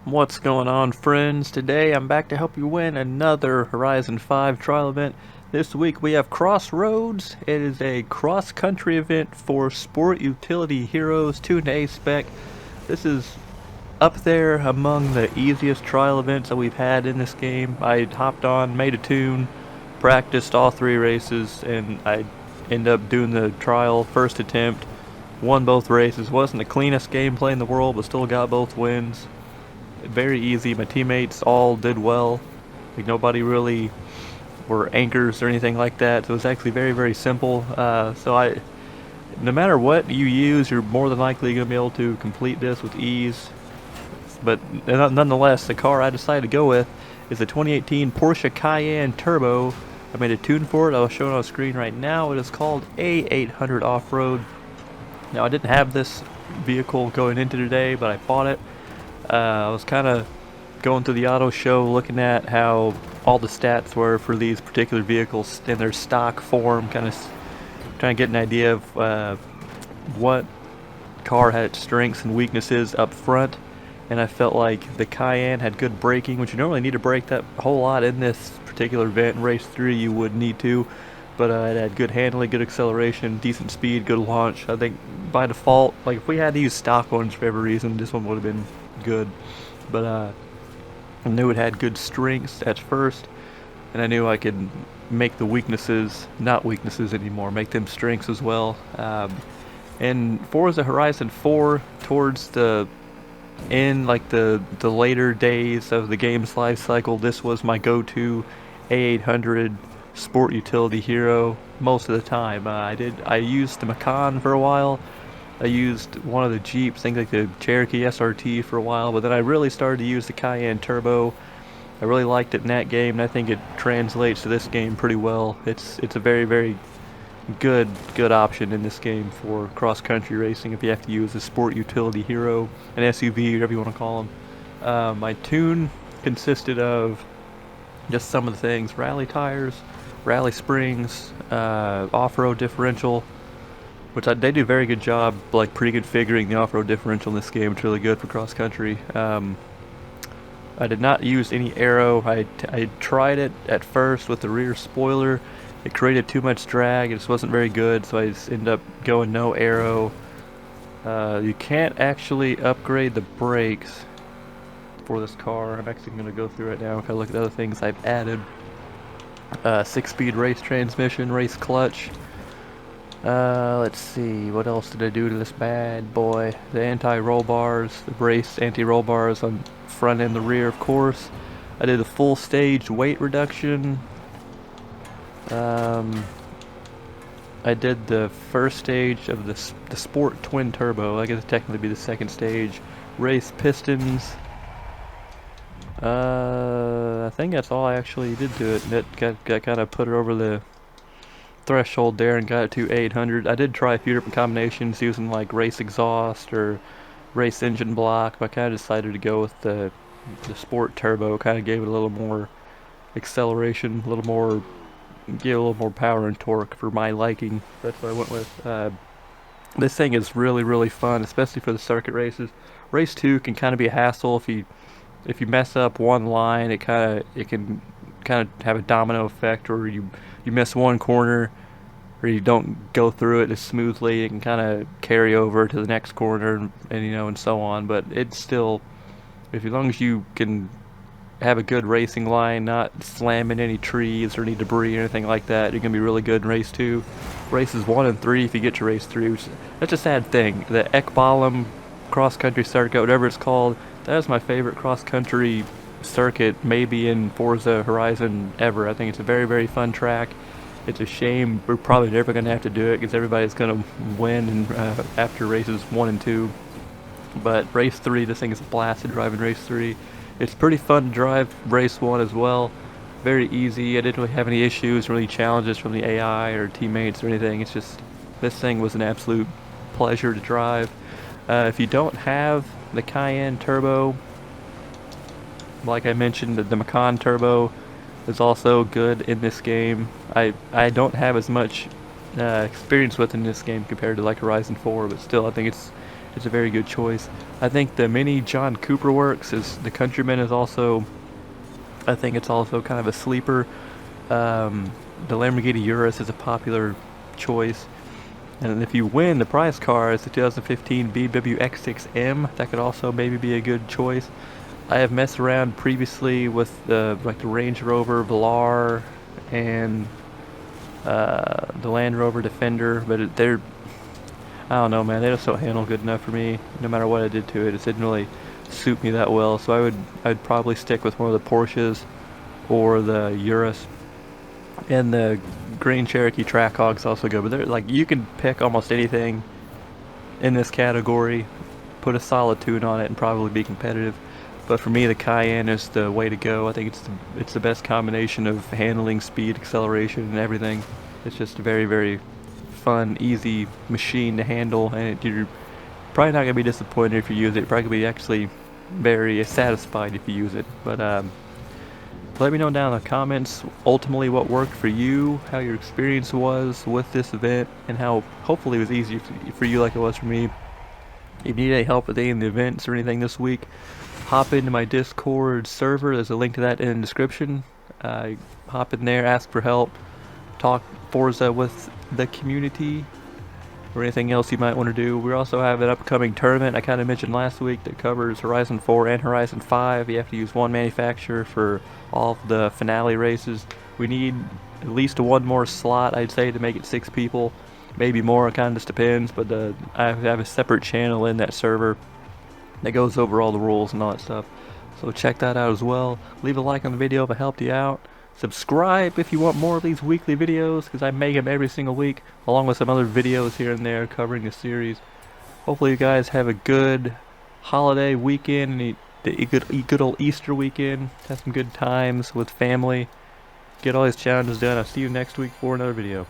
What's going on, friends? Today I'm back to help you win another Horizon 5 trial event. This week we have Crossroads. It is a cross-country event for sport utility heroes, tuned to A spec. This is up there among the easiest trial events that we've had in this game. I hopped on, made a tune, practiced all three races, and I ended up doing the trial first attempt. Won both races. Wasn't the cleanest gameplay in the world, but still got both wins. Very easy. My teammates all did well. Like nobody really were anchors or anything like that. So it was actually very, very simple. No matter what you use, you're more than likely going to be able to complete this with ease. But nonetheless, the car I decided to go with is the 2018 Porsche Cayenne Turbo. I made a tune for it. I'll show it on screen right now. It is called A800 Off-Road. Now, I didn't have this vehicle going into today, but I bought it. I was kind of going through the auto show looking at how all the stats were for these particular vehicles in their stock form, kind of trying to get an idea of what car had its strengths and weaknesses up front. And I felt like the Cayenne had good braking, which you normally need to brake that whole lot in this particular event. In race 3 you would need to, but it had good handling, good acceleration, decent speed, good launch. I think by default, like if we had to use stock ones for every reason, this one would have been good. But I knew it had good strengths at first, and I knew I could make the weaknesses not weaknesses anymore, make them strengths as well. And Forza Horizon 4, towards the end, like the later days of the game's life cycle, this was my go-to A800 sport utility hero most of the time. I used the Macan for a while. I used one of the Jeeps, things like the Cherokee SRT for a while, but then I really started to use the Cayenne Turbo. I really liked it in that game, and I think it translates to this game pretty well. It's a very, very good option in this game for cross-country racing if you have to use a sport utility hero, an SUV, whatever you want to call them. My tune consisted of just some of the things: rally tires, rally springs, off-road differential, which they do a very good job, like pre-configuring the off-road differential in this game. It's really good for cross-country. I did not use any aero. I tried it at first with the rear spoiler. It created too much drag. It just wasn't very good, so I just ended up going no aero. You can't actually upgrade the brakes for this car. I'm actually going to go through it now and kind of look at other things I've added. 6-speed race transmission, race clutch. Let's see, what else did I do to this bad boy? The anti-roll bars, the brace anti-roll bars on front and the rear, of course. I did a full stage weight reduction. I did the first stage of the Sport Twin Turbo. I guess it'd technically be the second stage. Race pistons. I think that's all I actually did to it. That got kind of put it over the threshold there and got it to 800. I did try a few different combinations using like race exhaust or race engine block, but I kind of decided to go with the Sport Turbo. Kind of gave it a little more acceleration, gave a little more power and torque for my liking. That's what I went with. This thing is really, really fun, especially for the circuit races. Race 2 can kind of be a hassle if you mess up one line. It can kind of have a domino effect, or you miss one corner or you don't go through it as smoothly. It can kind of carry over to the next corner, and so on. But it's still, if as long as you can have a good racing line, not slamming any trees or any debris or anything like that, you're gonna be really good in race 2. Races 1 and 3, if you get to race 3, that's a sad thing. The Ekbalem cross-country circuit, whatever it's called, that is my favorite cross-country circuit maybe in Forza Horizon ever. I think it's a very, very fun track. It's a shame we're probably never going to have to do it because everybody's going to win after races 1 and 2. But race 3, this thing is a blast to drive in race 3. It's pretty fun to drive race 1 as well. Very easy. I didn't really have any issues or any challenges from the AI or teammates or anything. It's just, this thing was an absolute pleasure to drive. If you don't have the Cayenne Turbo, like I mentioned, the Macan Turbo is also good in this game. I don't have as much experience with in this game compared to like Horizon 4, but still I think it's a very good choice. I think the Mini John Cooper works. Is the Countryman is also, I think it's also kind of a sleeper. The Lamborghini Urus is a popular choice. And if you win, the prize car is the 2015 BMW X6M. That could also maybe be a good choice. I have messed around previously with the Range Rover Velar and the Land Rover Defender, but I don't know, man. They just don't handle good enough for me. No matter what I did to it, it didn't really suit me that well. So I'd probably stick with one of the Porsches or the Urus. And the Grand Cherokee Trackhawk's also good, but they're like, you can pick almost anything in this category, put a solid tune on it, and probably be competitive. But for me, the Cayenne is the way to go. I think it's the best combination of handling, speed, acceleration, and everything. It's just a very, very fun, easy machine to handle, and you're probably not gonna be disappointed if you use it. You're probably gonna be actually very satisfied if you use it. But let me know down in the comments ultimately what worked for you, how your experience was with this event, and how hopefully it was easy for you like it was for me. If you need any help with any of the events or anything this week, hop into my Discord server. There's a link to that in the description. Hop in there, ask for help, talk Forza with the community, or anything else you might want to do. We also have an upcoming tournament I kind of mentioned last week that covers Horizon 4 and Horizon 5. You have to use one manufacturer for all of the finale races. We need at least one more slot, I'd say, to make it 6 people. Maybe more, it kind of just depends, but I have a separate channel in that server that goes over all the rules and all that stuff. So check that out as well. Leave a like on the video if it helped you out. Subscribe if you want more of these weekly videos, because I make them every single week, along with some other videos here and there covering the series. Hopefully you guys have a good holiday weekend, and a good old Easter weekend. Have some good times with family. Get all these challenges done. I'll see you next week for another video.